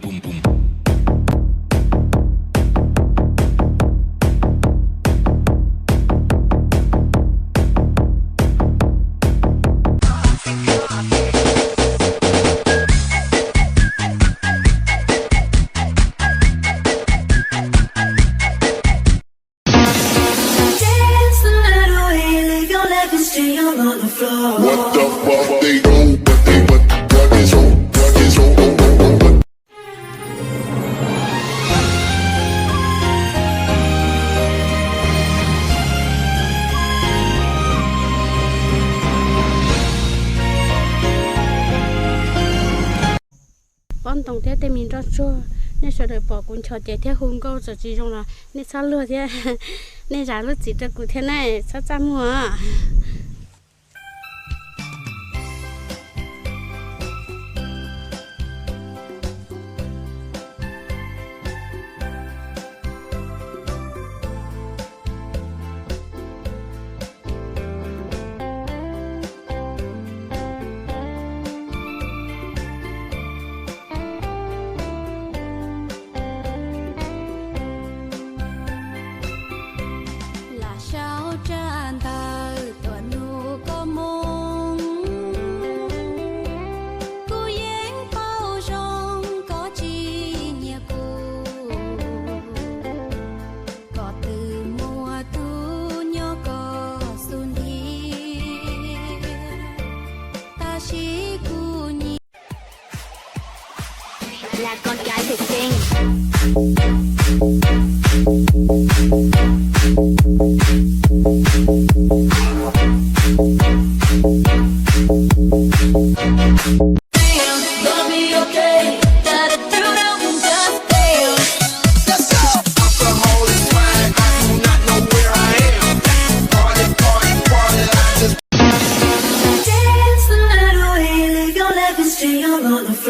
boom boom. What the fuck they do? What is on? bọn tổng thế thì mình rất chua nên sợ đời bỏ cũng cho trẻ thế hùng câu giờ chỉ trong là nên sao lừa thế nên giá lúc chỉ được cụ thế này sao chăm mua là con gái thực sinh.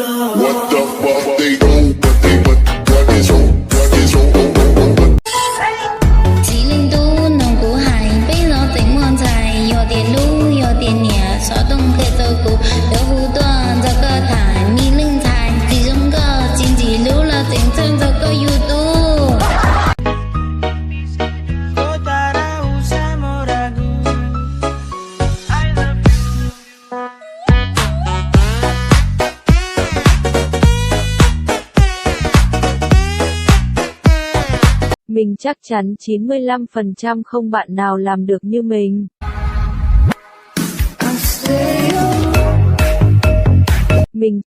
What the fuck they do? What is on? chỉ linh tu nông cụ hải bây giờ tính muôn dài yo tiền lú yo tiền nhẹ xóa tung kê dâu cụ đỡ hú toàn do cơ thải mi linh thải chỉ trong cơ chín chỉ lú là tính chân do cơ youtube. Mình chắc chắn 95% không bạn nào làm được như mình. Mình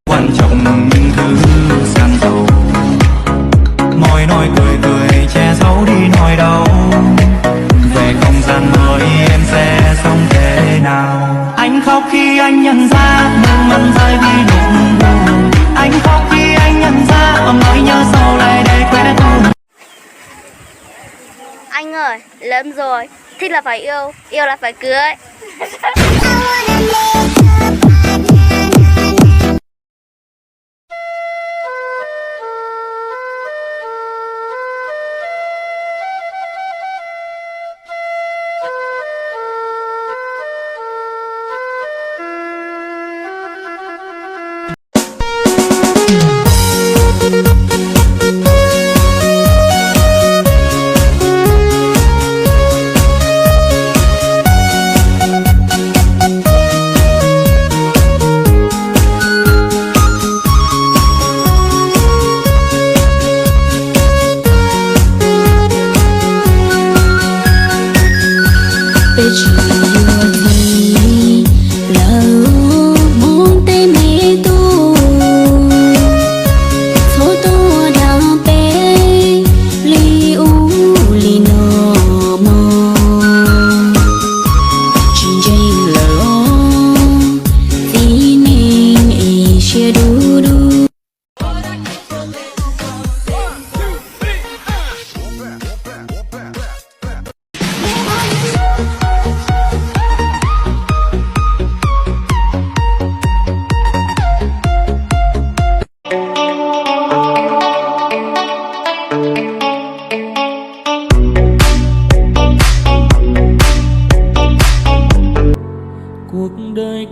quan trọng những thứ gian dầu môi nói cười cười che giấu đi nỗi đau về không gian mới em sẽ sống thế nào. Anh khóc khi anh nhận ra nước mắt rơi vì nỗi buồn. Anh khóc khi anh nhận ra nỗi nhớ sau này để quên tu. Anh ơi, lớn rồi, thích là phải yêu, yêu là phải cưới.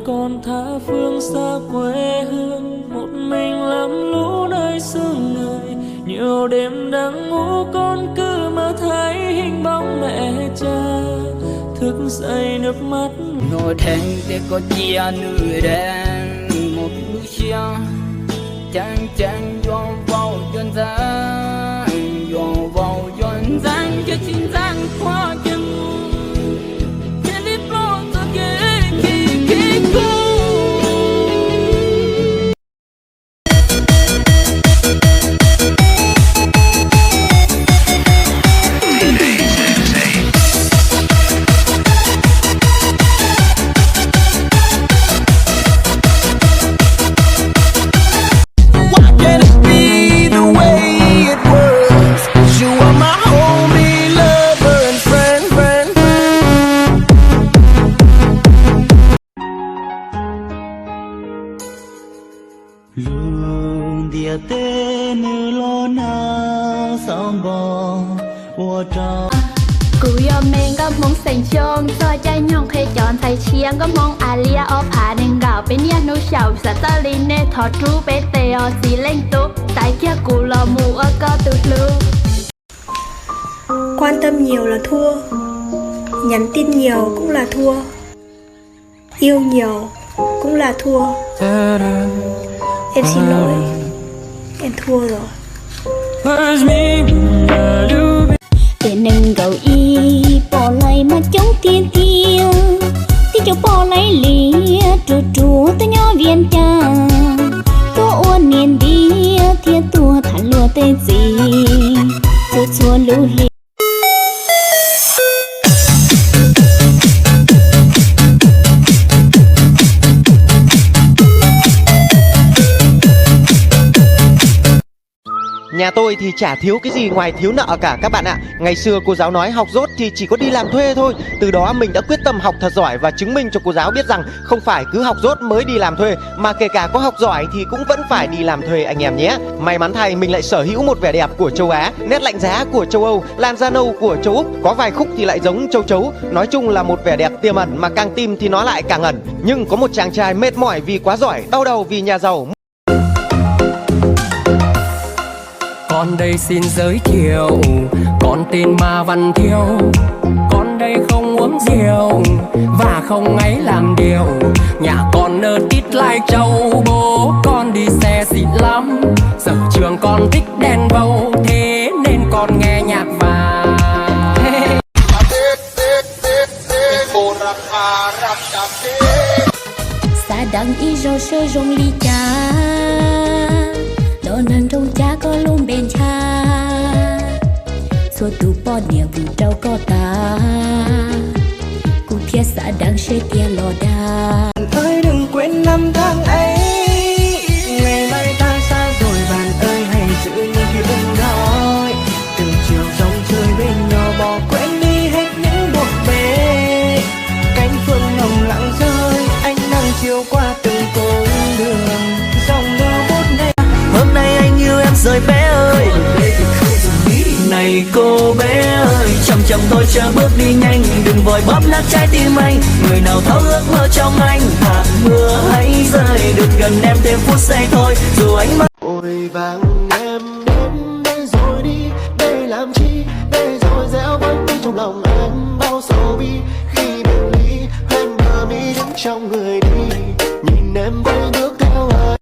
con tha phương xa quê hương, một mình lắm lũ nơi xương người. Nhiều đêm đang ngủ con cứ mơ thấy hình bóng mẹ cha, thức dậy nước mắt. Nồi thèn để có chia người đen một lúc chia chàng chàng do vào dân gian, do vào dân gian cho chính gian qua chân trên đi bỏ cho cái cô. Cú yo menก็มองเสียงชงซอยใจยองเคยจอนใส่เชียงก็มองอาเลียออผาเนงเก่าเป็นยานุเฉาสัตตาลีเนทอดรูเปเตอสีเล่งตุ๊กใส่เkia cù lò mù ở co tụt lưu. Quan tâm nhiều là thua, nhắn tin nhiều cũng là thua, yêu nhiều cũng là thua. Em xin lỗi, em thua rồi. Để nâng gầu y bỏ lại mà chống thiên thiên thì cho bỏ lại lìa trù trù tới nhỏ viên cha có uốn niên đi thiên tua thả lùa tên gì chua chua lưu li. Nhà tôi thì chả thiếu cái gì ngoài thiếu nợ cả các bạn ạ. Ngày xưa cô giáo nói học dốt thì chỉ có đi làm thuê thôi. Từ đó mình đã quyết tâm học thật giỏi và chứng minh cho cô giáo biết rằng không phải cứ học dốt mới đi làm thuê, mà kể cả có học giỏi thì cũng vẫn phải đi làm thuê anh em nhé. May mắn thay mình lại sở hữu một vẻ đẹp của châu Á, nét lạnh giá của châu Âu, làn da nâu của châu Úc, có vài khúc thì lại giống châu chấu. Nói chung là một vẻ đẹp tiềm ẩn mà càng tìm thì nó lại càng ẩn. Nhưng có một chàng trai mệt mỏi vì quá giỏi, đau đầu vì nhà giàu. Con đây xin giới thiệu, con tên Ma Văn Thiêu. Con đây không uống rượu và không ấy làm điều. Nhà con ở Tít Lai Châu, bố con đi xe xịn lắm. Giờ trường con thích đèn vâu, thế nên con nghe nhạc vàng. Xa đằng y rô sơ rong ly cha đo nâng trong cha có luôn bên cha xua tù bò nhẹ vụ trâu có ta cụ thiết xa đằng sẽ tia lò đà. Bạn ơi đừng quên năm tháng ấy, ngày mai ta xa rồi. Bạn ơi hãy giữ những ký ức đó, từng chiều rong chơi bên nhau, bỏ quên đi hết những buồn bề. Cánh phương nồng lặng rơi, ánh nắng chiều qua từng con đường, dòng mưa bút này. Hôm nay anh yêu em rồi bé ơi, này cô bé ơi, chậm chậm thôi chờ bước đi nhanh, đừng vội bóp nát trái tim anh. Người nào thấu ước mơ trong anh, hạt mưa hãy rơi, được gần em thêm phút giây thôi, dù ánh mắt vội vàng em đến đây rồi đi, đây làm chi, đây rồi dẻo vẫn đi trong lòng em bao sầu bi. Khi biệt ly hoen bờ mi đứng trong người đi, nhìn em với bước theo ai.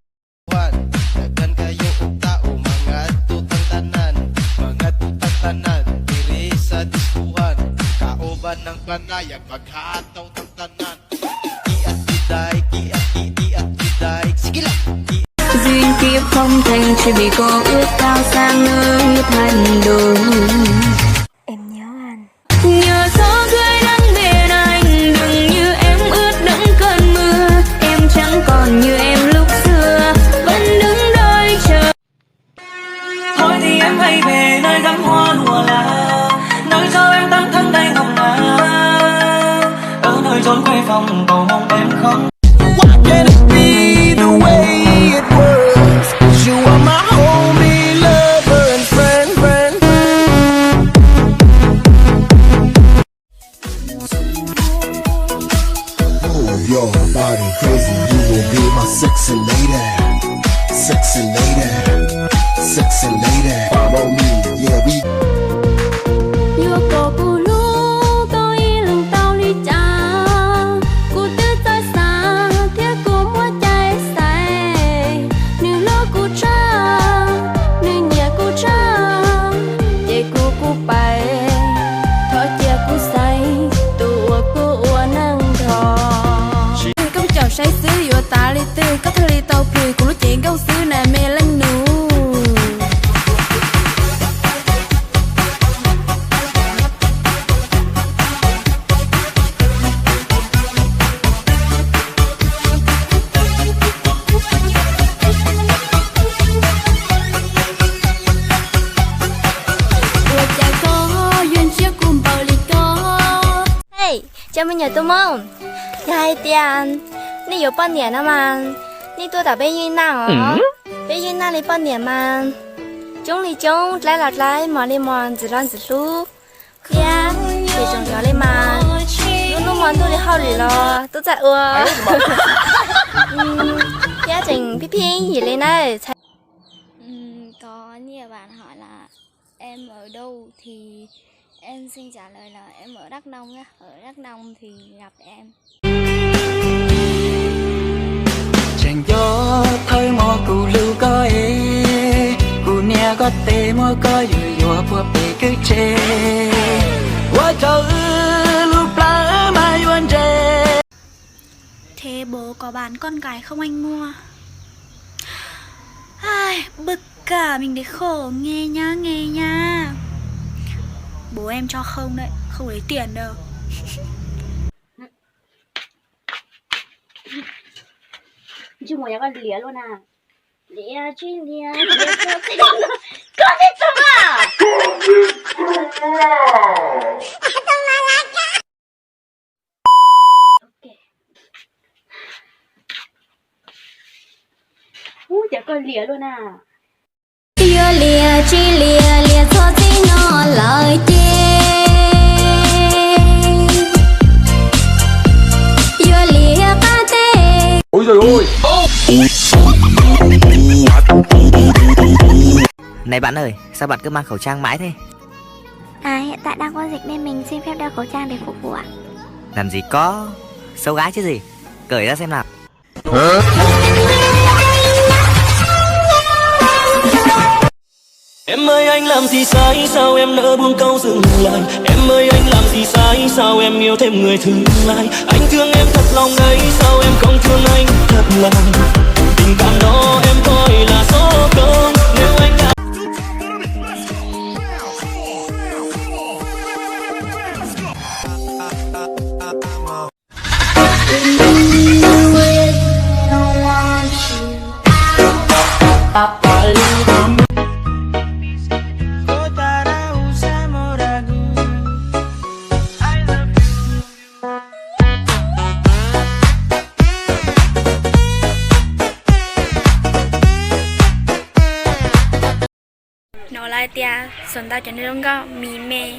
ng banayag maghataw ng tanan. Iat iday, iat iday. Sige lang. Duyên kiếp không thành chỉ vì cô ước cao sang nơi thành đường. Em nhớ anh. Nhờ gió cười nắng bên anh, đừng như em ướt đẫm cơn mưa. Em chẳng còn như em lúc xưa, vẫn đứng đợi chờ. Thôi thì em hãy về nơi gắn hoa lụa là, nơi cho em tắm thân tay ngọc ngà, ở nơi chốn quê phòng cầu mong em không. Why can't it be the way it was? You are my homie, lover and friend. Oh, your body crazy. be my sexy lady, sexy lady, sexy lady. Follow me, yeah we. Yêu cầu cô lú có ý lưng tao đi cha, cô tư tới xa thiết cô mua trái say, nữ lô cô cha, nữ nhà cô cha, để cô bay, thọ chia cô say, tụi cô năng thọ. Có chào say xứ yêu ta li tư, có thể li tàu phì cũng nói chuyện câu xứ này mê lăng nụ. Chào mừng nhà tôi mong. Hai tiền,你有半年了吗？你多大被云南哦？被云南的半年吗？种里种，来了来，忙里忙，自然自舒。呀，最重要的嘛，有那么多的好日了，都在我。gia trình Phi Phi gì lên đây? Có nhiều bạn hỏi là em ở đâu thì em xin trả lời là em ở Đắk Nông nhá. Ở Đắk Nông thì gặp em. Chẳng gió thôi mò cụ lưu có ế, cụ nè có tê mò có dù bùa bề cứ chê. Quá trời lúc lá mai yuan chê. Thế bố có bán con gái không anh mua? Ai, bực cả mình để khổ, nghe nha. Bố em cho không đấy, không lấy tiền đâu. Chứ một con lía luôn à? Lía chứ lía cho tiền. Con đi chồng à? Chả con lía luôn à? Yêu lìa chi lìa cho tí nó lời chê. Yêu lìa ba tê. Ôi trời ơi. Này bạn ơi, sao bạn cứ mang khẩu trang mãi thế? À, hiện tại đang có dịch nên mình xin phép đeo khẩu trang để phục vụ ạ. Làm gì có, xấu gái chứ gì. Cởi ra xem nào. Em ơi anh làm gì sai, sao em nỡ buông câu dừng lại. Em ơi anh làm gì sai, sao em yêu thêm người thứ hai. Anh thương em thật lòng đấy, sao em không thương anh thật lòng. Tình cảm đó em coi là số công. Nếu anh đã Nó lại tia, xuân tao cho nên có mì mê.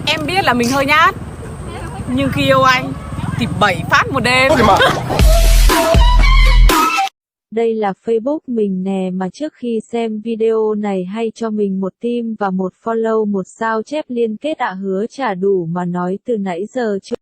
Em biết là mình hơi nhát, nhưng khi yêu anh thì 7 phát một đêm. Đây là Facebook mình nè, mà trước khi xem video này hay cho mình một tim và một follow, một sao chép liên kết ạ. Hứa trả đủ mà nói từ nãy giờ chưa.